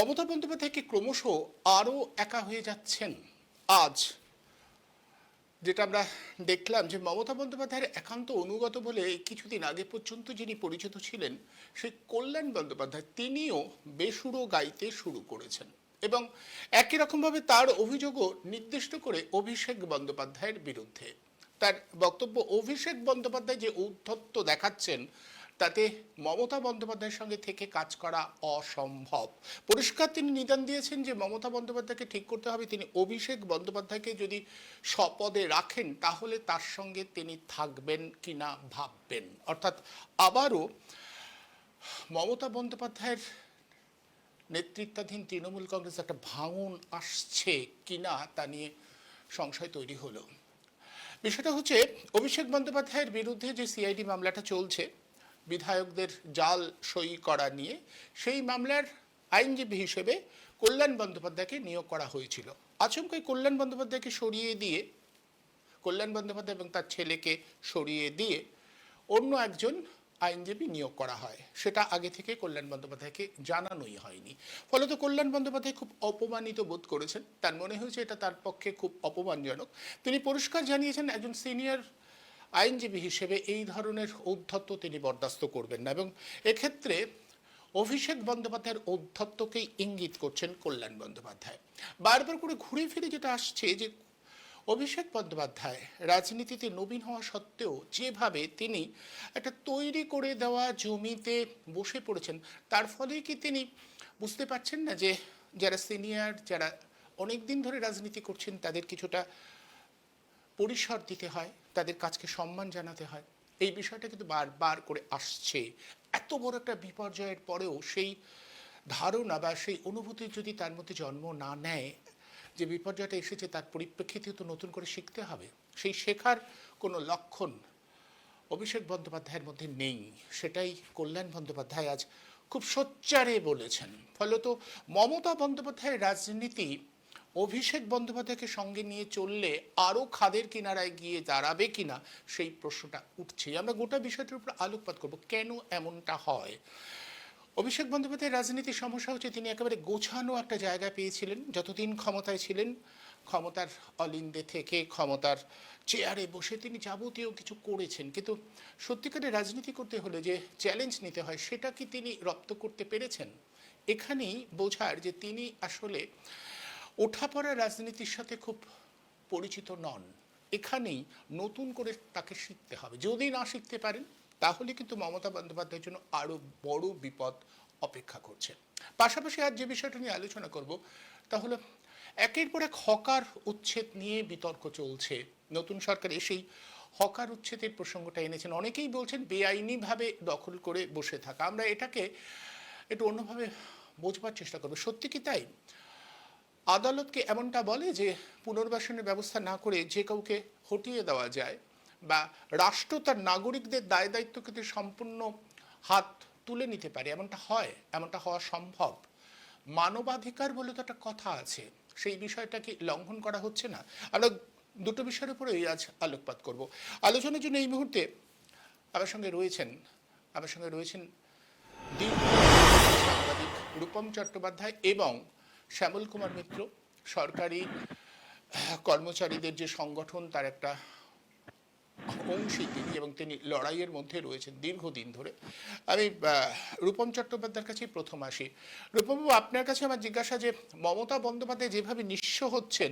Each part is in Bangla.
মমতা বন্দ্যোপাধ্যায়কে ক্রমশ আরও একা হয়ে যাচ্ছেন। আজ যেটা আমরা দেখলাম যে মমতা বন্দ্যোপাধ্যায়ের একান্ত অনুগত বলে কিছুদিন আগে পর্যন্ত যিনি পরিচিত ছিলেন সেই কল্যাণ বন্দ্যোপাধ্যায় তিনিও বেসুরো গাইতে শুরু করেছেন এবং একই রকমভাবে তার অভিযোগও নির্দিষ্ট করে অভিষেক বন্দ্যোপাধ্যায়ের বিরুদ্ধে। তার বক্তব্য, অভিষেক বন্দ্যোপাধ্যায় যে ঔদ্ধত্য দেখাচ্ছেন তাতে মমতা বন্দ্যোপাধ্যায়ের সঙ্গে থেকে কাজ করা অসম্ভব। পরিষ্কার তিনি নিদান দিয়েছেন যে মমতা বন্দ্যোপাধ্যায়কে ঠিক করতে হবে, তিনি অভিষেক বন্দ্যোপাধ্যায়কে যদি স্বপদে রাখেন তাহলে তার সঙ্গে তিনি থাকবেন কিনা ভাববেন। অর্থাৎ আবারও মমতা বন্দ্যোপাধ্যায়ের নেতৃত্বাধীন তৃণমূল কংগ্রেস একটা ভাঙন আসছে কিনা তা নিয়ে সংশয় তৈরি হলো। বিষয়টা হচ্ছে, অভিষেক বন্দ্যোপাধ্যায়ের বিরুদ্ধে যে সিআইডি মামলাটা চলছে বিধায়কদের জাল সই করা নিয়ে, সেই মামলার আইনজীবী হিসেবে কল্যাণ বন্দ্যোপাধ্যায়কে নিয়োগ করা হয়েছিল। আচমকাই কল্যাণ বন্দ্যোপাধ্যায়কে সরিয়ে দিয়ে, কল্যাণ বন্দ্যোপাধ্যায় এবং তার ছেলেকে সরিয়ে দিয়ে অন্য একজন আইনজীবী নিয়োগ করা হয়। সেটা আগে থেকে কল্যাণ বন্দ্যোপাধ্যায়কে জানানোই হয়নি। ফলত কল্যাণ বন্দ্যোপাধ্যায় খুব অপমানিত বোধ করেছেন। তার মনে হয়েছে এটা তার পক্ষে খুব অপমানজনক। তিনি পরিষ্কার জানিয়েছেন একজন সিনিয়র আইনজীবী হিসেবে এই ধরনের ঔদ্ধত্য তিনি বরদাস্ত করবেন না এবং এক্ষেত্রে অভিষেক বন্দ্যোপাধ্যায়ের ঔদ্ধত্যকেই ইঙ্গিত করছেন কল্যাণ বন্দ্যোপাধ্যায়। বারবার করে ঘুরে ফিরে যেটা আসছে যে অভিষেক বন্দ্যোপাধ্যায় রাজনীতিতে নবীন হওয়া সত্ত্বেও যেভাবে তিনি একটা তৈরি করে দেওয়া জমিতে বসে পড়েছেন, তার ফলে কি তিনি বুঝতে পারছেন না যে যারা সিনিয়র, যারা অনেক দিন ধরে রাজনীতি করছেন তাদের কিছুটা পরিসর দিতে হয়, তাদের কাজকে সম্মান জানাতে হয়। এই বিষয়টা কিন্তু বারবার করে আসছে। এত বড় একটা বিপর্যয়ের পরেও সেই ধারণা বা সেই অনুভূতি যদি তার মধ্যে জন্ম না নেয় যে বিপর্যয়টা এসেছে তার পরিপ্রেক্ষিতে তো নতুন করে শিখতে হবে, সেই শেখার কোনো লক্ষণ অভিষেক বন্দ্যোপাধ্যায়ের মধ্যে নেই। সেটাই কল্যাণ বন্দ্যোপাধ্যায় আজ খুব সোচ্চারে বলেছেন। ফলত মমতা বন্দ্যোপাধ্যায়ের রাজনীতি অভিষেক বন্দ্যোপাধ্যায়কে সঙ্গে নিয়ে চললে আরও খাদের কিনারায় গিয়ে দাঁড়াবে কিনা সেই প্রশ্নটা উঠছে। আমরা গোটা বিষয়টার উপর আলোকপাত করব, কেন এমনটা হয়। অভিষেক বন্দ্যোপাধ্যায়ের রাজনীতির সমস্যা হচ্ছে তিনি একেবারে গোছানো একটা জায়গা পেয়েছিলেন। যতদিন ক্ষমতায় ছিলেন, ক্ষমতার অলিন্দে থেকে ক্ষমতার চেয়ারে বসে তিনি যাবতীয় কিছু করেছেন, কিন্তু সত্যিকারের রাজনীতি করতে হলে যে চ্যালেঞ্জ নিতে হয় সেটা কি তিনি রপ্ত করতে পেরেছেন? এখানেই বোঝার যে তিনি আসলে ওঠাপড়া রাজনীতির সাথে খুব পরিচিত নন। এখানেই নতুন করে তাকে শিখতে হবে। যদি না শিখতে পারেন তাহলে কিন্তু মমতা বন্দ্যোপাধ্যায়ের জন্য আরও বড় বিপদ অপেক্ষা করছে। পাশাপাশি আজ যে বিষয়টা নিয়ে আলোচনা করব তা হলো, একের পর এক হকার উচ্ছেদ নিয়ে বিতর্ক চলছে। নতুন সরকার এসেই হকার উচ্ছেদের প্রসঙ্গটা এনেছেন। অনেকেই বলছেন বেআইনিভাবে দখল করে বসে থাকা। আমরা এটাকে একটু অন্যভাবে বোঝবার চেষ্টা করব। সত্যি কি তাই? আদালতকে এমনটা বলে যে পুনর্বাসনের ব্যবস্থা না করে যে কাউকে হটিয়ে দেওয়া যায়, বা রাষ্ট্র তার নাগরিকদের দায় দায়িত্বকে সম্পূর্ণ হাত তুলে নিতে পারে, এমনটা হয়? এমনটা হওয়া সম্ভব? মানবাধিকার বলে তো একটা কথা আছে, সেই বিষয়টা কি লঙ্ঘন করা হচ্ছে না? আমরা দুটো বিষয়ের উপরেই আজ আলোকপাত করব। আলোচনার জন্য এই মুহূর্তে আমার সঙ্গে রয়েছেন সাংবাদিক রূপম চট্টোপাধ্যায় এবং শ্যামল কুমার মিত্র, সরকারি কর্মচারীদের যে সংগঠন তার একটা অংশী তিনি, এবং তিনি লড়াইয়ের মধ্যে রয়েছেন দীর্ঘদিন ধরে। আমি রূপম চট্টোপাধ্যায়ের কাছেই প্রথম আসি। রূপমবাবু, আপনার কাছে আমার জিজ্ঞাসা যে মমতা বন্দ্যোপাধ্যায় যেভাবে নিঃস্ব হচ্ছেন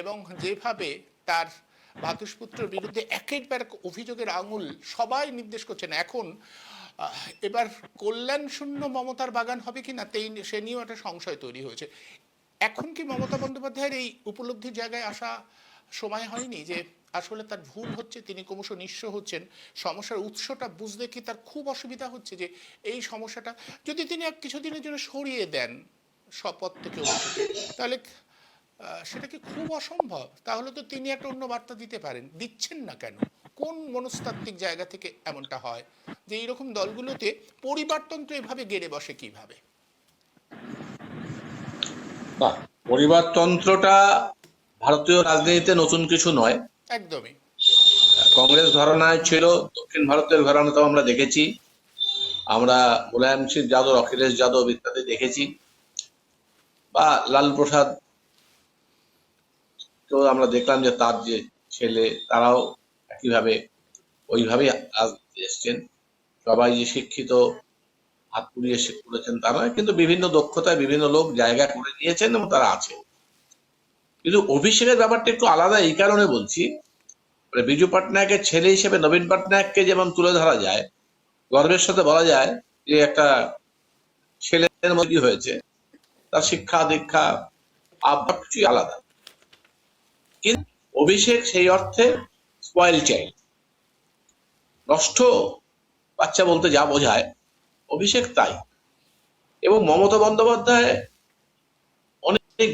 এবং যেভাবে তার ভ্রাতুষ্পুত্রের বিরুদ্ধে একের পর এক অভিযোগের আঙুল সবাই নির্দেশ করছেন, এখন এবার কল্যাণ শূন্য মমতার বাগান হবে কি না সে নিয়েও একটা সংশয় তৈরি হয়েছে। এখন কি মমতা বন্দ্যোপাধ্যায়ের এই উপলব্ধির জায়গায় আসা সময় হয়নি যে আসলে তার ভুল হচ্ছে, তিনি ক্রমশ নিঃস্ব হচ্ছেন, সমস্যার উৎসটা বুঝতে কি তার খুব অসুবিধা হচ্ছে যে এই সমস্যাটা যদি তিনি কিছুদিনের জন্য সরিয়ে দেন শপথ থেকে, তাহলে সেটা কি খুব অসম্ভব? তাহলে তো তিনি একটা অন্য বার্তা দিতে পারেন, দিচ্ছেন না কেন? কোন মনস্তাত্ত্বিক জায়গা থেকে এমনটা হয় যে এইরকম দলগুলোতে পরিবারতন্ত্র এভাবে গেড়ে বসে কিভাবে? বাহ, পরিবারতন্ত্রটা ভারতীয় রাজনীতিতে নতুন কিছু নয়। একদমই। কংগ্রেস ঘরানায় ছিল, দক্ষিণ ভারতের ঘরানাতেও আমরা দেখেছি। আমরা মুলায়ম সিং যাদব, অখিলেশ যাদব ইত্যাদি দেখেছি। বা লালু প্রসাদ, তো আমরা দেখলাম যে তার যে ছেলে তারাও একইভাবে ওইভাবেই এসছেন। সবাই যে শিক্ষিত হাত পুড়িয়ে করেছেন তা নয়, কিন্তু বিভিন্ন দক্ষতায় বিভিন্ন লোক জায়গা করে নিয়েছেন এবং তারা আছে। কিন্তু অভিষেকের ব্যাপারটা একটু আলাদা এই কারণে বলছি, বিজু পটনায়কের ছেলে হিসেবে নবীন পটনায়ককে যেমন তুলে ধরা যায়, গর্বের সাথে বলা যায় যে একটা ছেলের মধ্যে হয়েছে, তার শিক্ষা দীক্ষা আবহাওয়া কিছুই আলাদা। কিন্তু অভিষেক সেই অর্থে স্পয়েল চাইল্ড, নষ্ট বাচ্চা বলতে যা বোঝায় অভিষেক তাই। এবং মমতা বন্দ্যোপাধ্যায় অনেক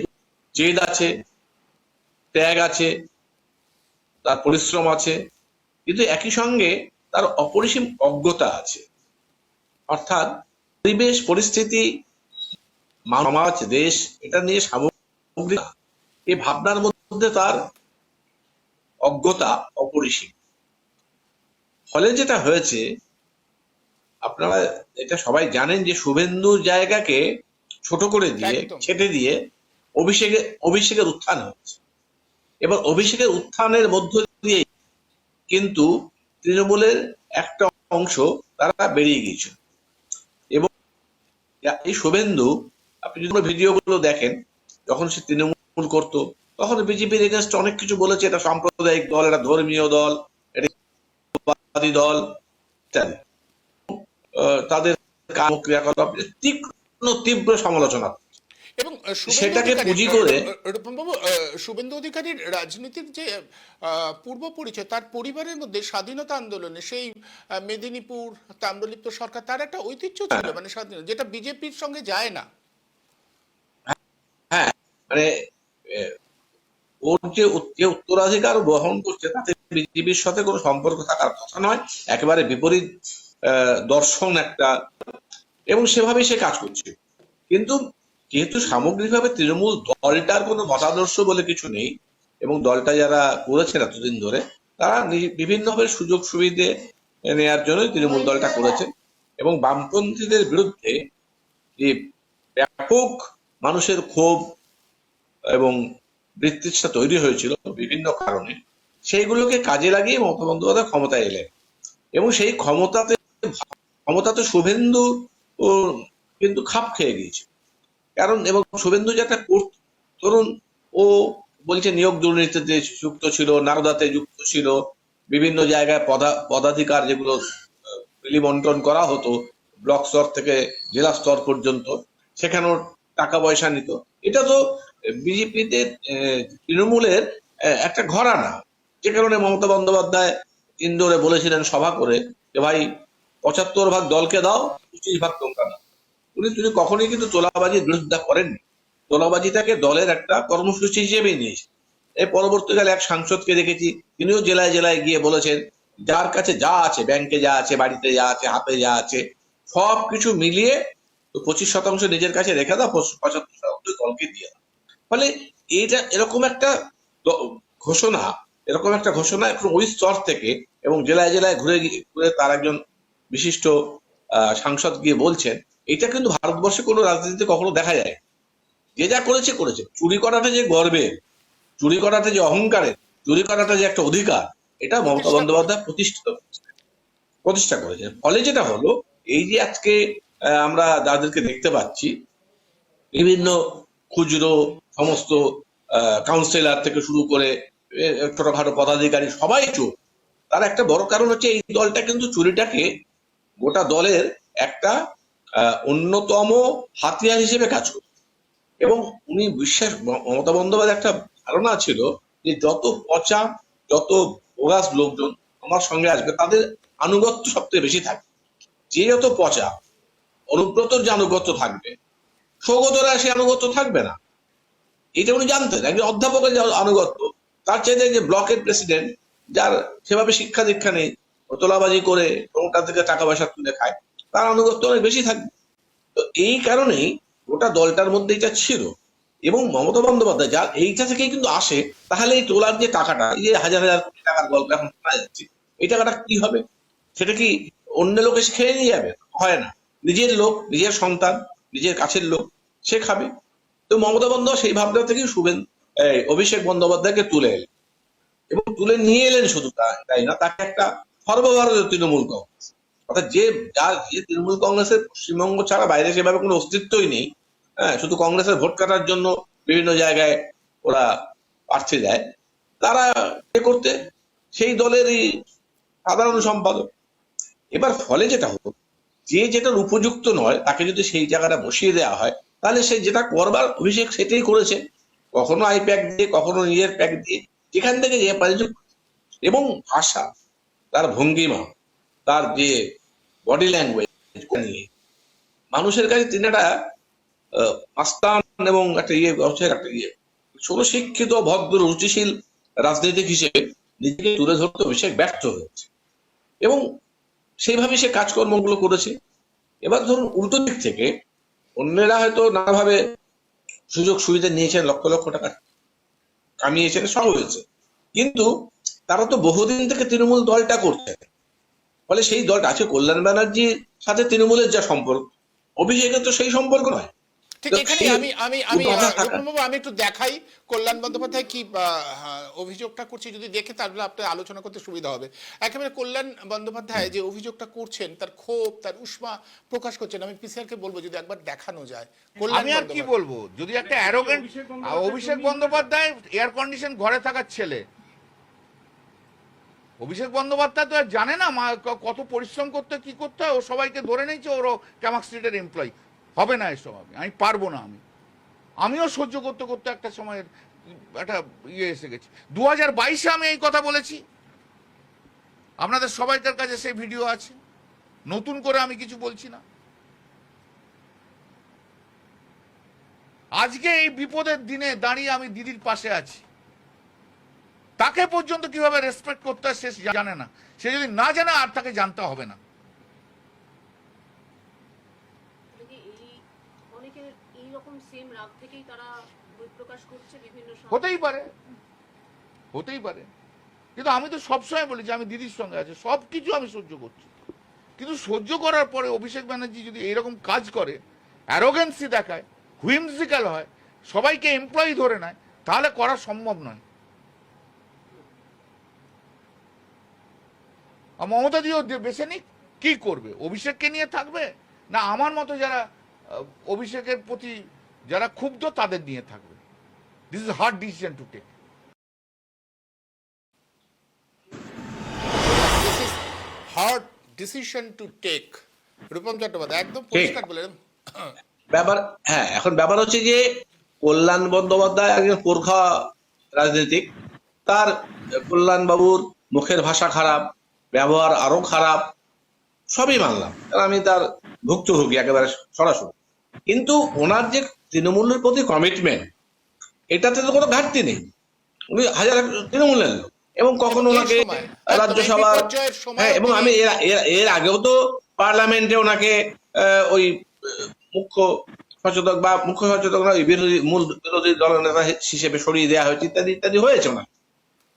জেদ আছে, ত্যাগ আছে, তার পরিশ্রম আছে, কিন্তু একই সঙ্গে তার অপরিসীম অজ্ঞতা আছে। অর্থাৎ পরিবেশ পরিস্থিতি সমাজ দেশ এটা নিয়ে সামগ্রিক এই ভাবনার মধ্যে তার অজ্ঞতা অপরিসীম। ফলে যেটা হয়েছে, আপনারা এটা সবাই জানেন যে শুভেন্দুর জায়গাকে ছোট করে দিয়ে ছেটে দিয়ে অভিষেকের উত্থান হচ্ছে। এবার অভিষেকের উত্থানের মধ্য দিয়ে কিন্তু তৃণমূলের একটা অংশ তারা বেরিয়ে গিয়েছে। এবং এই শুভেন্দু, আপনি যদি ভিডিওগুলো দেখেন, যখন সে তৃণমূল করতো তখন বিজেপির এগেনস্ট অনেক কিছু বলেছে, এটা সাম্প্রদায়িক দল, এটা ধর্মীয় দল, এটা দল ইত্যাদি। তাদের ক্রিয়াকলাপ তীব্র সমালোচনা, এবং সেটাকে পুঁজি করে রূপমবাবু, শুভেন্দু অধিকারীর রাজনীতির যে পূর্ব পরিচয়, তার পরিবারের মধ্যে স্বাধীনতা আন্দোলনে সেই মেদিনীপুর তাম্রলিপ্ত সরকার, তার একটা ঐতিহ্য ছিল, মানে স্বাধীনতা, যেটা বিজেপির সঙ্গে যায় না। হ্যাঁ, মানে ওর যে উত্তরাধিকার বহন করছে তাতে বিজেপির সাথে কোনো সম্পর্ক থাকার কথা নয়, একেবারে বিপরীত দর্শন একটা, এবং সেভাবেই সে কাজ করছে। কিন্তু যেহেতু সামগ্রিকভাবে তৃণমূল দলটার কোনো মতাদর্শ বলে কিছু নেই, এবং দলটা যারা করেছেন এতদিন ধরে তারা বিভিন্নভাবে সুযোগ সুবিধে নেওয়ার জন্য তৃণমূল দলটা করেছে, এবং বামপন্থীদের বিরুদ্ধে যে ব্যাপক মানুষের ক্ষোভ এবং বৃত্তিষ্ঠা তৈরি হয়েছিল বিভিন্ন কারণে, সেইগুলোকে কাজে লাগিয়ে মমতা বন্দ্যোপাধ্যায় ক্ষমতায় এলেন। এবং সেই ক্ষমতাতে শুভেন্দু কিন্তু খাপ খেয়ে গিয়েছে। কারণ এবং শুভেন্দু যেটা ধরুন, ও বলছে নিয়োগ দুর্নীতিতে যুক্ত ছিল, নারদাতে যুক্ত ছিল, বিভিন্ন জায়গায় পদাধিকার যেগুলো বন্টন করা হতো ব্লক স্তর থেকে জেলা স্তর পর্যন্ত, সেখানেও টাকা পয়সা নিত। এটা তো বিজেপিতে তৃণমূলের একটা ঘরানা, যে কারণে মমতা বন্দ্যোপাধ্যায় ইন্দোরে বলেছিলেন সভা করে যে ভাই 75 ভাগ দলকে দাও, 25 ভাগ তোমরা দাও। তিনি কখনোই কিন্তু তোলাবাজির বিরোধিতা করেননি, তোলাবাজিটাকে দলের একটা কর্মসূচি হিসেবেই নিয়েছে। এই পরবর্তীকালে এক সাংসদকে দেখেছি, তিনিও জেলায় জেলায় গিয়ে বলেছেন যার কাছে যা আছে, ব্যাংকে যা আছে, বাড়িতে যা আছে, হাতে যা আছে, সবকিছু মিলিয়ে 25% নিজের কাছে রেখে দাও, 75% দলকে দিয়ে দাও। ফলে এইটা এরকম একটা ঘোষণা এখন ওই স্তর থেকে, এবং জেলায় জেলায় ঘুরে ঘুরে তার একজন বিশিষ্ট সাংসদ গিয়ে বলছেন, এটা কিন্তু ভারতবর্ষে কোনো রাজনীতিতে কখনো দেখা যায়। যে যা করেছে করেছে। চুরি করাটা যে গর্বের, চুরি করাটা যে অহংকারের, চুরি করাটা যে একটা অধিকার, এটা মমতা বন্দ্যোপাধ্যায় প্রতিষ্ঠা করেছে। ফলে যেটা হলো, এই যে আজকে আমরা যাদেরকে দেখতে পাচ্ছি, বিভিন্ন খুচরো সমস্ত কাউন্সিলর থেকে শুরু করে ছোটখাটো পদাধিকারী সবাই চোর। তার একটা বড় কারণ হচ্ছে এই দলটা কিন্তু চুরিটাকে গোটা দলের একটা অন্যতম হাতিয়ার হিসেবে কাজ করে। এবং উনি মমতা বন্দ্যোপাধ্যায় একটা ধারণা ছিল যে যত পচা, যত বোগাস লোকজন আমার সঙ্গে আসবে তাদের আনুগত্য সবথেকে বেশি থাকবে। যে যত পচা, অনুব্রতর যে আনুগত্য থাকবে, সৌগতরা সে আনুগত্য থাকবে না। এটা উনি জানতেন। একজন অধ্যাপকের যে আনুগত্য, তার চাইতে যে ব্লকের প্রেসিডেন্ট, যার সেভাবে শিক্ষা দীক্ষা নেই, তোলাবাজি করে ওটা থেকে টাকা পয়সা তুলে খায়, তার আনুগত্য অনেক বেশি থাকবে। তো এই কারণেই গোটা দলটার মধ্যে এটা ছিল। এবং মমতা বন্দ্যোপাধ্যায় যার এইটা থেকেই কিন্তু আসে, তাহলে এই তোলার যে টাকাটা, এই যে হাজার হাজার কোটি টাকার গল্প এখন শোনা যাচ্ছে, এই টাকাটা কি হবে? সেটা কি অন্য লোক এসে খেয়ে নিয়ে যাবে? হয় না। নিজের লোক, নিজের সন্তান, নিজের কাছের লোক, সে খাবে। তো মমতা বন্দ্যোপাধ্যায় সেই ভাবনা থেকেই অভিষেক বন্দ্যোপাধ্যায়কে তুলে এলেন, এবং তুলে নিয়ে এলেন। শুধু তাই না, তাকে একটা সর্বভারতীয় তৃণমূল কংগ্রেস, অর্থাৎ যে তৃণমূল কংগ্রেসের পশ্চিমবঙ্গ ছাড়া বাইরে সেভাবে কোনো অস্তিত্বই নেই, হ্যাঁ, শুধু কংগ্রেসের ভোট কাটার জন্য বিভিন্ন জায়গায় ওরা প্রার্থী দেয়, তারা করতে সেই দলেরই সাধারণ সম্পাদক। এবার ফলে যেটা হতো, যে যেটার উপযুক্ত নয় তাকে যদি সেই জায়গাটা বসিয়ে দেওয়া হয়, তাহলে সে যেটা করবার অভিষেক সেটাই করেছে, কখনো আই প্যাক দিয়ে, কখনো নিজের প্যাক দিয়ে, যেখান থেকে যে পারে। এবং ভাষা, তার ভঙ্গিমা, তার যে বডি ল্যাঙ্গুয়েজ নিয়ে মানুষের কাছে তিনি একটা আস্থান এবং একটা সুশিক্ষিত, ভদ্র, রুচিশীল রাজনীতিক হিসেবে নিজেকে তুলে ধরতে অভিষেক ব্যর্থ হয়েছে, এবং সেইভাবে সে কাজকর্মগুলো করেছে। এবার ধরুন উল্টো দিক থেকে অন্যেরা হয়তো নানাভাবে সুযোগ সুবিধা নিয়েছেন, লক্ষ লক্ষ টাকা কামিয়েছেন, সব হয়েছে, কিন্তু তারা তো বহুদিন থেকে তৃণমূল দলটা করছে। ফলে সেই দলটা আছে, কল্যাণ ব্যানার্জির সাথে তৃণমূলের যা সম্পর্ক, অভিষেকের তো সেই সম্পর্ক নয়। ঠিক এখানে আমি একটু দেখাই কল্যাণ বন্দ্যোপাধ্যায় কি অভিযোগটা করছে, যদি দেখে তাহলে আপনার আলোচনা করতে সুবিধা হবে। একেবারে কল্যাণ বন্দ্যোপাধ্যায় যে অভিযোগটা করছেন, তার ক্ষোভ, তার উষ্মা প্রকাশ করছেন, আমি পিসিআরকে বলবো যদি একবার দেখানো যায়। আমি আর কি বলবো, যদি একটা arrogant Abhishek Bandyopadhyay air condition ঘরে থাকার ছেলে, অভিষেক বন্দ্যোপাধ্যায় তো আর জানে না কত পরিশ্রম করতে কি করতে হয়, ও সবাইকে ধরে নিয়েছে ওর ক্যামাক স্ট্রিটের এমপ্লয়ি। হবে না এসব, আমি পারবো না, আমিও সহ্য করতে করতে একটা সময়ের একটা এসে গেছি। 2022-এ আমি এই কথা বলেছি, আপনাদের সবাইকার কাছে সেই ভিডিও আছে, নতুন করে আমি কিছু বলছি না। আজকে এই বিপদের দিনে দাঁড়িয়ে আমি দিদির পাশে আছি, তাকে পর্যন্ত কিভাবে রেসপেক্ট করতে হয় সে জানে না। সে যদি না জানে আর তাকে জানতে হবে না। হতেই পারে, হতেই পারে, কিন্তু আমি তো সবসময় বলি যে আমি দিদির সঙ্গে আছি, সবকিছু আমি সহ্য করছি। কিন্তু সহ্য করার পরে অভিষেক ব্যানার্জি যদি এইরকম কাজ করে, অ্যারোগেন্সি দেখায়, হুইমজিক্যাল হয়, সবাইকে এমপ্লয়ি ধরে নেয়, তাহলে করা সম্ভব নয়। মমতা দিও বেছে নিক, কি করবে? অভিষেককে নিয়ে থাকবে, না আমার মতো যারা অভিষেকের প্রতি যারা ক্ষুব্ধ তাদের নিয়ে থাকবে? This is hard decision to take. Hard decision to take. Rupam Chattopadhyay একদম পরিষ্কার বলেন। ব্যাপার, হ্যাঁ, এখন ব্যাপার হচ্ছে যে কল্যাণ বন্দ্যোপাধ্যায় একজন পুরখা রাজনীতিক, তার কল্যাণ বাবুর মুখের ভাষা খারাপ, ব্যবহার আরো খারাপ, সবই মানলাম, আমি তার ভুক্তভোগী একেবারে সরাসরি। কিন্তু ওনার যে তৃণমূলের প্রতি কমিটমেন্ট, এটাতে তো কোনো ঘাটতি নেই। উনি হাজার তৃণমূলের লোক, এবং কখনো ওনাকে রাজ্যসভার, হ্যাঁ, এবং আমি এর আগেও তো পার্লামেন্টে ওনাকে ওই মুখ্য সচেতক বা মুখ্য সচেতক নয়, মূল বিরোধী দলনেতা হিসেবে সরিয়ে দেওয়া হয়েছে, ইত্যাদি ইত্যাদি হয়েছে ওনার।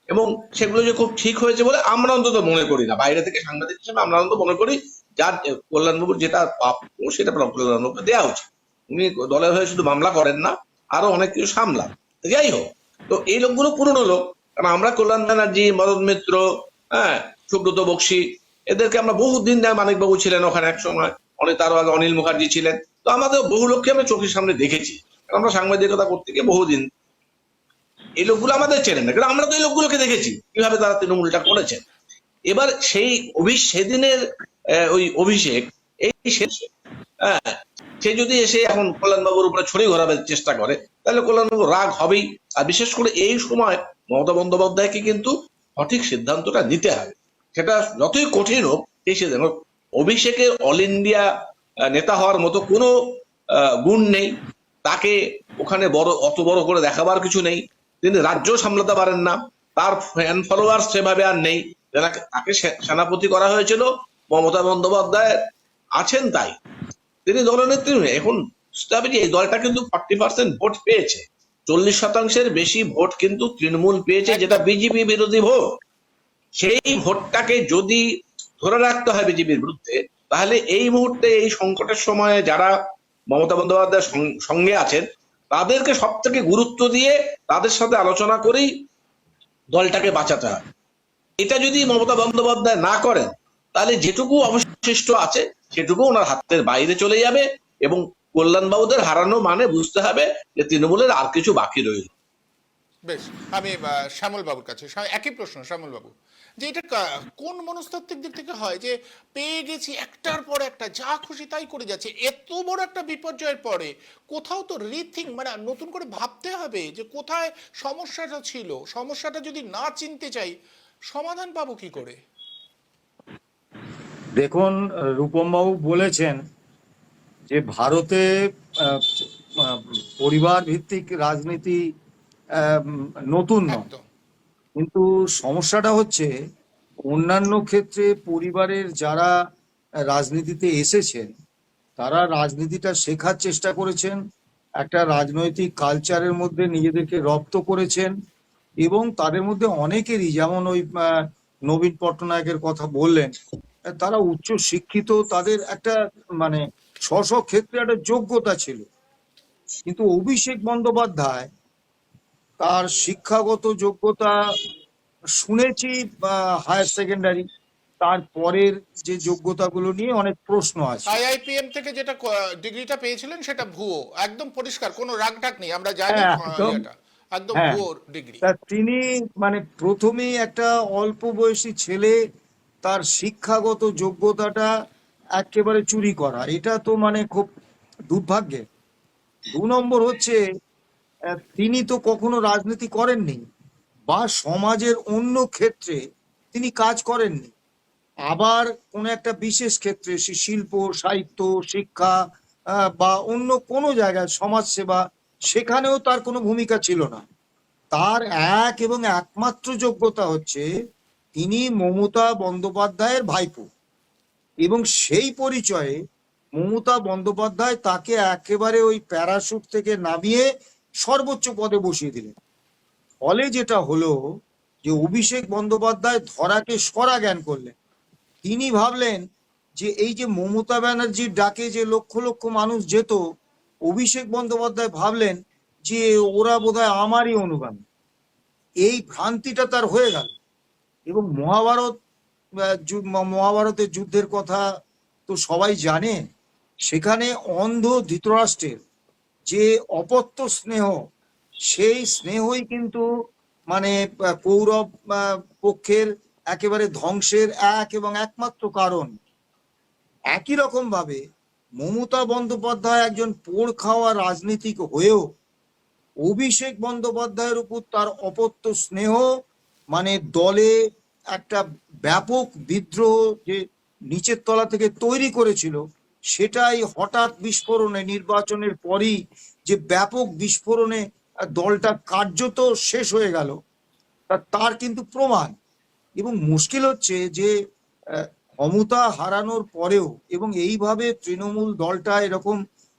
এবং সেগুলো যে খুব ঠিক হয়েছে বলে আমরা অন্তত মনে করি না, বাইরে থেকে সাংবাদিক হিসেবে আমরা অন্তত মনে করি যার কল্যাণবাবুর যেটা প্রাপ্য সেটা কল্যাণবাবুকে দেওয়া উচিত। উনি দলের হয়ে শুধু মামলা করেন না, আরো অনেক কিছু সামলান। যাই হোক, তো এই লোকগুলো পুরনো লোক, কারণ আমরা কল্যাণ ব্যানার্জি, মদন মিত্র, হ্যাঁ, সুব্রত বক্সি, এদেরকে আমরা বহুদিন মানিকবাবু ছিলেন ওখানে এক সময়, অনেক তারও আগে অনিল মুখার্জি ছিলেন, তো আমাদের বহু লোককে আমরা চোখের সামনে দেখেছি, আমরা সাংবাদিকতা করতে গিয়ে বহুদিন। এই লোকগুলো আমাদের চেনেন না, কারণ আমরা তো এই লোকগুলোকে দেখেছি কিভাবে তারা তৃণমূলটা করেছেন। এবার সেই সেদিনের ওই অভিষেক, এই হ্যাঁ, সে যদি এসে এখন কল্যাণবাবুর উপরে ছড়ি ঘোরাবার চেষ্টা করে, তাহলে কল্যাণবাবু রাগ হবেই। আর বিশেষ করে এই সময় মমতা বন্দ্যোপাধ্যায়কে কিন্তু সঠিক সিদ্ধান্তটা নিতে হবে, সেটা যতই কঠিন হোক। সেই সিদ্ধান্ত, অভিষেকের অল ইন্ডিয়া নেতা হওয়ার মতো কোনো গুণ নেই, তাকে ওখানে অত বড় করে দেখাবার কিছু নেই, তিনি রাজ্য সামলাতে পারেন না, তার ফ্যান ফলোয়ার সেভাবে আর নেই। তাকে সেনাপতি করা হয়েছিল, মমতা বন্দ্যোপাধ্যায় আছেন তাই, তিনি দলনেত্রী। এখন এই দলটা কিন্তু 40% ভোট পেয়েছে, 40%-এর বেশি ভোট কিন্তু তৃণমূল পেয়েছে, যেটা বিজেপি বিরোধী ভোট। সেই ভোটটাকে যদি ধরে রাখতে হয় বিজেপির বিরুদ্ধে, তাহলে এই মুহূর্তে এই সংকটের সময়ে যারা মমতা বন্দ্যোপাধ্যায়ের সঙ্গে আছেন, তাদেরকে সব থেকে গুরুত্ব দিয়ে তাদের সাথে আলোচনা করেই দলটাকে বাঁচাতে হবে। এটা যদি মমতা বন্দ্যোপাধ্যায় না করেন, তাহলে যেটুকু অবশিষ্ট আছে সেটুকু ওনার হাতের বাইরে চলে যাবে, এবং কল্যাণবাবুদের হারানো মানে বুঝতে হবে যে তৃণমূলের আর কিছু বাকি রইল। বেশ, আমি শ্যামল বাবুর কাছে একই প্রশ্ন। শ্যামল বাবু, যে এটা কোন মনস্তাত্ত্বিক দিক থেকে হয় যে পেয়ে গেছি একটার পর একটা, যা খুশি তাই করে যাচ্ছে, এত বড় একটা বিপর্যয়ের পরে কোথাও তো রিথিঙ্ক, মানে নতুন করে ভাবতে হবে যে কোথায় সমস্যাটা ছিল। সমস্যাটা যদি না চিনতে চাই, সমাধান পাবো কি করে? দেখুন, রূপমবাবু বলেছেন যে ভারতে আহ, আহ, পরিবার ভিত্তিক রাজনীতি নতুন নয়, একদম। কিন্তু সমস্যাটা হচ্ছে অন্যান্য ক্ষেত্রে পরিবারের যারা রাজনীতিতে এসেছেন তারা রাজনীতিটা শেখার চেষ্টা করেছেন, একটা রাজনৈতিক কালচারের মধ্যে নিজেদেরকে রপ্ত করেছেন, এবং তাদের মধ্যে অনেকেরই, যেমন ওই নবীন পট্টনায়কের কথা বললেন, তারা উচ্চ শিক্ষিত, তাদের একটা মানে স্ব স্ব ক্ষেত্রে একটা যোগ্যতা ছিল। কিন্তু অভিষেক বন্দ্যোপাধ্যায় তার শিক্ষাগত যোগ্যতা শুনেছি হায়ার সেকেন্ডারি, তারপরের যে যোগ্যতাগুলো নিয়ে অনেক প্রশ্ন আছে। আইআইপিএম থেকে যেটা ডিগ্রিটা পেয়েছিলেন সেটা ভুয়ো, একদম পরিষ্কার, কোনো রাগঢাক নেই, আমরা জানি হ্যাঁ, একদম। ইয়েটা একদম হ্যাঁ, ভুয়ো ডিগ্রি। তা তিনি মানে প্রথমেই একটা অল্প বয়সী ছেলে, তার শিক্ষাগত যোগ্যতাটা একেবারে চুরি করা, এটা তো মানে খুব দুর্ভাগ্যের। 2 নম্বর হচ্ছে তিনি তো কখনো রাজনীতি করেননি বা সমাজের অন্য ক্ষেত্রে তিনি কাজ করেননি। আবার কোন একটা বিশেষ ক্ষেত্রে, সে শিল্প, সাহিত্য, শিক্ষা বা অন্য কোনো জায়গায় সমাজসেবা, সেখানেও তার কোনো ভূমিকা ছিল না। তার এক এবং একমাত্র যোগ্যতা হচ্ছে তিনি মমতা বন্দ্যোপাধ্যায়ের ভাইপো, এবং সেই পরিচয়ে মমতা বন্দ্যোপাধ্যায় তাকে একেবারে ওই প্যারাশুট থেকে নামিয়ে সর্বোচ্চ পদে বসিয়ে দিলেন। ফলে যেটা হলো যে অভিষেক বন্দ্যোপাধ্যায় ধরাকে সরা জ্ঞান করলেন। তিনি ভাবলেন যে এই যে মমতা ব্যানার্জির ডাকে যে লক্ষ লক্ষ মানুষ যেত, অভিষেক বন্দ্যোপাধ্যায় ভাবলেন যে ওরা বোধহয় আমারই অনুগামী। এই ভ্রান্তিটা তার হয়ে গেল। এবং মহাভারতের যুদ্ধের কথা তো সবাই জানে। সেখানে অন্ধ ধৃতরাষ্ট্রের যে অপত্য স্নেহ, সেই স্নেহই কিন্তু মানে কৌরব পক্ষের একেবারে ধ্বংসের এক এবং একমাত্র কারণ। একই রকম ভাবে মমতা বন্দ্যোপাধ্যায় একজন পোড় খাওয়া রাজনীতিক হয়েও অভিষেক বন্দ্যোপাধ্যায়ের উপর তার অপত্য স্নেহ মানে দলে একটা ব্যাপক বিদ্রোহ যে নিচের তলা থেকে তৈরি করেছিল, সেটাই হঠাৎ বিস্ফোরণে, নির্বাচনের পরই যে ব্যাপক বিস্ফোরণে দলটা কার্যত শেষ হয়ে গেল, তার কিন্তু প্রমাণ। এবং মুশকিল হচ্ছে যে ক্ষমতা হারানোর পরেও এবং এইভাবে তৃণমূল দলটা এরকম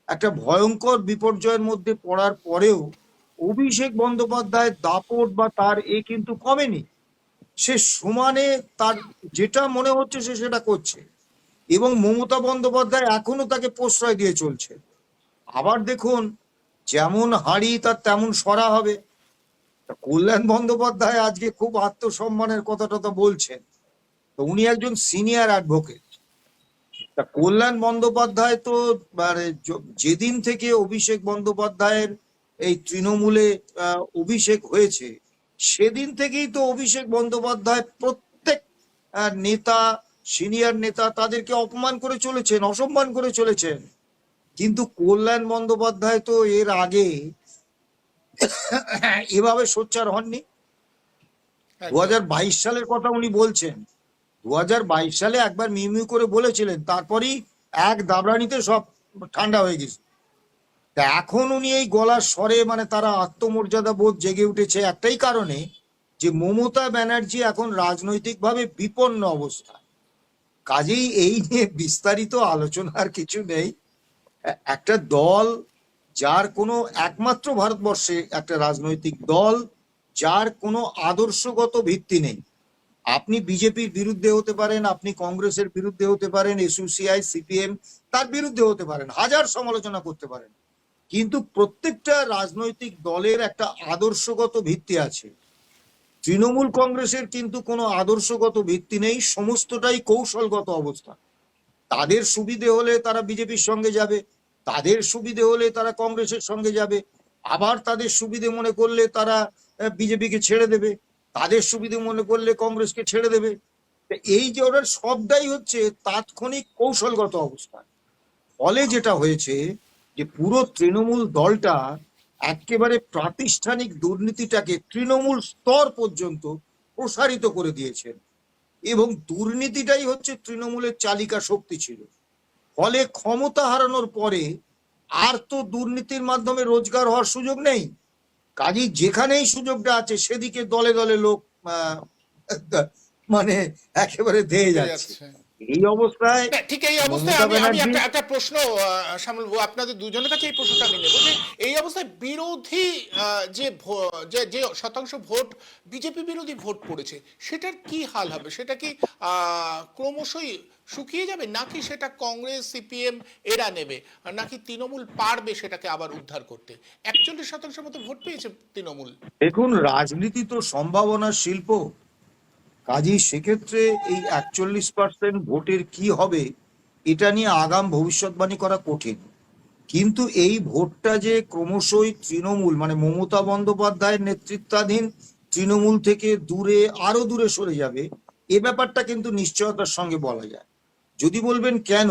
একটা ভয়ঙ্কর বিপর্যয়ের মধ্যে পড়ার পরেও অভিষেক বন্দ্যোপাধ্যায়ের দাপট বা তার কিন্তু কমেনি। সে সমানে তার যেটা মনে হচ্ছে সে সেটা করছে, এবং মমতা বন্দ্যোপাধ্যায় এখনো তাকে প্রশ্রয় দিয়ে চলছে। আবার দেখুন, যেমন হাঁড়ি তার তেমন সরা হবে। কল্যাণ বন্দ্যোপাধ্যায় আজকে খুব আত্মসম্মানের কথাটা তো বলছেন, তো উনি একজন সিনিয়র অ্যাডভোকেট। তা কল্যাণ বন্দ্যোপাধ্যায় তো মানে যেদিন থেকে অভিষেক বন্দ্যোপাধ্যায়ের এই তৃণমূলে অভিষেক হয়েছে, সেদিন থেকেই তো অভিষেক বন্দ্যোপাধ্যায় প্রত্যেক নেতা, সিনিয়র নেতা, তাদেরকে অপমান করে চলেছেন, অসম্মান করে চলেছেন। কিন্তু কল্যাণ বন্দ্যোপাধ্যায় তো এর আগে এভাবে সোচ্চার হননি। 2022 সালের কথা উনি বলছেন। 2022 সালে একবার মিউ করে বলেছিলেন, তারপরই এক দাবরানিতে সব ঠান্ডা হয়ে গেছে। তা এখন উনি এই গলার স্বরে মানে তারা আত্মমর্যাদা বোধ জেগে উঠেছে একটাই কারণে, যে মমতা ব্যানার্জি এখন রাজনৈতিকভাবে বিপন্ন অবস্থা। কাজেই এই নিয়ে বিস্তারিত আলোচনার কিছু নেই। একটা দল যার কোনো, একমাত্র ভারতবর্ষে একটা রাজনৈতিক দল যার কোনো আদর্শগত ভিত্তি নেই। আপনি বিজেপির বিরুদ্ধে হতে পারেন, আপনি কংগ্রেসের বিরুদ্ধে হতে পারেন, এসইউসিআই, সিপিএম তার বিরুদ্ধে হতে পারেন, হাজার সমালোচনা করতে পারেন, কিন্তু প্রত্যেকটা রাজনৈতিক দলের একটা আদর্শগত ভিত্তি আছে। তৃণমূল কংগ্রেসের কিন্তু কোনো আদর্শগত ভিত্তি নেই, সমস্তটাই কৌশলগত অবস্থা। তাদের সুবিধে হলে তারা বিজেপির সঙ্গে যাবে, তাদের সুবিধে হলে তারা কংগ্রেসের সঙ্গে যাবে, আবার তাদের সুবিধে মনে করলে তারা বিজেপিকে ছেড়ে দেবে, তাদের সুবিধে মনে করলে কংগ্রেসকে ছেড়ে দেবে। তো এই যে ওরা সবটাই হচ্ছে তাৎক্ষণিক কৌশলগত অবস্থা। ফলে যেটা হয়েছে যে পুরো তৃণমূল দলটা একেবারে প্রাতিষ্ঠানিক দুর্নীতিটাকে তৃণমূল স্তর পর্যন্ত প্রসারিত করে দিয়েছেন, এবং দুর্নীতিটাই হচ্ছে তৃণমূলের চালিকা শক্তি ছিল। ফলে ক্ষমতা হারানোর পরে আর তো দুর্নীতির মাধ্যমে রোজগার হওয়ার সুযোগ নেই। কাজেই যেখানেই সুযোগটা আছে সেদিকে দলে দলে লোক আহ, মানে একেবারে ধেয়ে যাচ্ছে। এই অবস্থায় না, ঠিক এই অবস্থায় মমতা আমি আমি ব্যানার্জি একটা একটা প্রশ্ন শ্যামল বাবু, আপনাদের দুজনের কাছে এই প্রশ্নটা আমি নেব যে এই অবস্থায় বিরোধী যে শতাংশ ভোট বিজেপি বিরোধী ভোট পড়েছে, সেটার কি হাল হবে? সেটা কি ক্রমশই শুকিয়ে যাবে, নাকি সেটা কংগ্রেস সিপিএম এরা নেবে, নাকি তৃণমূল পারবে সেটাকে আবার উদ্ধার করতে? 41% মতো ভোট পেয়েছে তৃণমূল। দেখুন, রাজনীতি তো সম্ভাবনার শিল্প। কাজেই সেক্ষেত্রে এই 41% ভোটের কি হবে এটা নিয়ে আগাম ভবিষ্যৎবাণী করা কঠিন। কিন্তু এই ভোটটা যে ক্রমশই তৃণমূল মানে মমতা বন্দ্যোপাধ্যায়ের নেতৃত্বাধীন তৃণমূল থেকে দূরে আরো দূরে সরে যাবে, এ ব্যাপারটা কিন্তু নিশ্চয়তার সঙ্গে বলা যায়। যদি বলবেন কেন,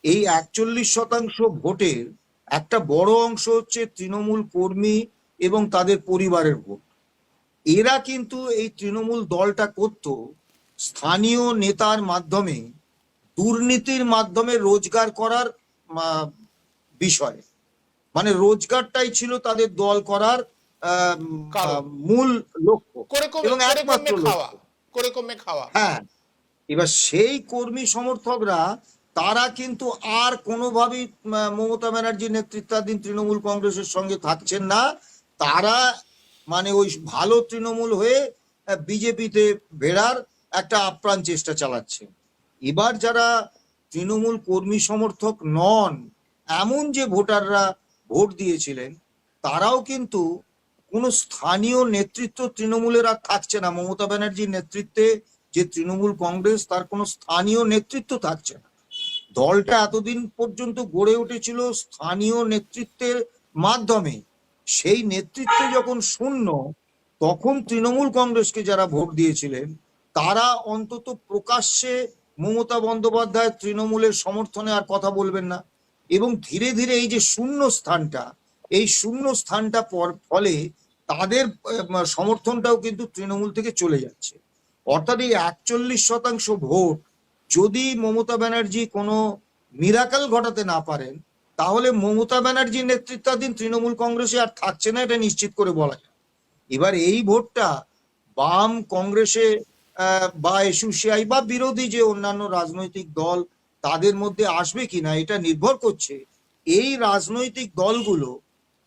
এই 41% ভোটের একটা বড় অংশ হচ্ছে তৃণমূল কর্মী এবং তাদের পরিবারের ভোট। এরা কিন্তু এই তৃণমূল দলটা করত স্থানীয় নেতার মাধ্যমে, দুর্নীতির মাধ্যমে রোজগার করার বিষয়। মানে রোজগারটাই ছিল তাদের দল করার মূল লক্ষ্য এবং একমাত্র লক্ষ্য। করে কমে খাওয়া। হ্যাঁ, এবার সেই কর্মী সমর্থকরা তারা কিন্তু আর কোনোভাবেই মমতা ব্যানার্জির নেতৃত্বাধীন তৃণমূল কংগ্রেসের সঙ্গে থাকছেন না। তারা মানে ওই ভালো তৃণমূল হয়ে বিজেপিতে বেড়ার একটা আপ্রাণ চেষ্টা চালাচ্ছে। এবার যারা তৃণমূল কর্মী সমর্থক নন এমন যে ভোটাররা ভোট দিয়েছিলেন, তারাও কিন্তু কোনো স্থানীয় নেতৃত্ব তৃণমূলের আর থাকছে না। মমতা ব্যানার্জির নেতৃত্বে যে তৃণমূল কংগ্রেস, তার কোনো স্থানীয় নেতৃত্ব থাকছে না। দলটা এতদিন পর্যন্ত গড়ে উঠেছিল স্থানীয় নেতৃত্বের মাধ্যমে। সেই নেতৃত্ব যখন শূন্য, তখন তৃণমূল কংগ্রেসকে যারা ভোট দিয়েছিলেন তারা অন্তত প্রকাশ্যে মমতা বন্দ্যোপাধ্যায় তৃণমূলের সমর্থনে আর কথা বলবেন না। এবং ধীরে ধীরে এই যে শূন্য স্থানটা, এই শূন্য স্থানটা ফলে তাদের সমর্থনটাও কিন্তু তৃণমূল থেকে চলে যাচ্ছে। অর্থাৎ এই 41% ভোট যদি মমতা ব্যানার্জি কোনো মিরাকেল ঘটাতে না পারেন, তাহলে মমতা ব্যানার্জির নেতৃত্বাধীন তৃণমূল কংগ্রেসে আর থাকছে না, এটা নিশ্চিত করে বলা যায়। এবার এই ভোটটা বাম কংগ্রেসে বা এসইউসিআই বা বিরোধী যে অন্যান্য রাজনৈতিক দল তাদের মধ্যে আসবে কিনা, এটা নির্ভর করছে এই রাজনৈতিক দলগুলো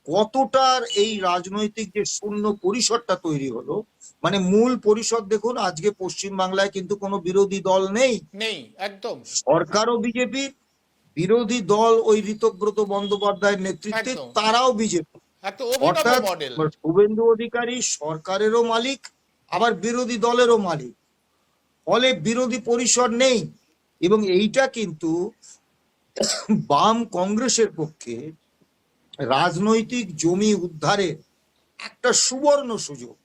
কতটার এই রাজনৈতিক যে শূন্য পরিসরটা তৈরি হলো। মানে মূল পরিষদ দেখুন, আজকে পশ্চিম বাংলায় কিন্তু কোনো বিরোধী দল নেই, নেই একদম। সরকারও বিজেপি, বিরোধী দল ওই ঋতব্রত বন্দ্যোপাধ্যায়ের নেতৃত্বে তারাও বিজেপি। অর্থাৎ শুভেন্দু অধিকারী সরকারেরও মালিক আবার বিরোধী দলেরও মালিক। ফলে বিরোধী পরিসর নেই, এবং এইটা কিন্তু বাম কংগ্রেসের পক্ষে রাজনৈতিক জমি উদ্ধারের একটা সুবর্ণ সুযোগ।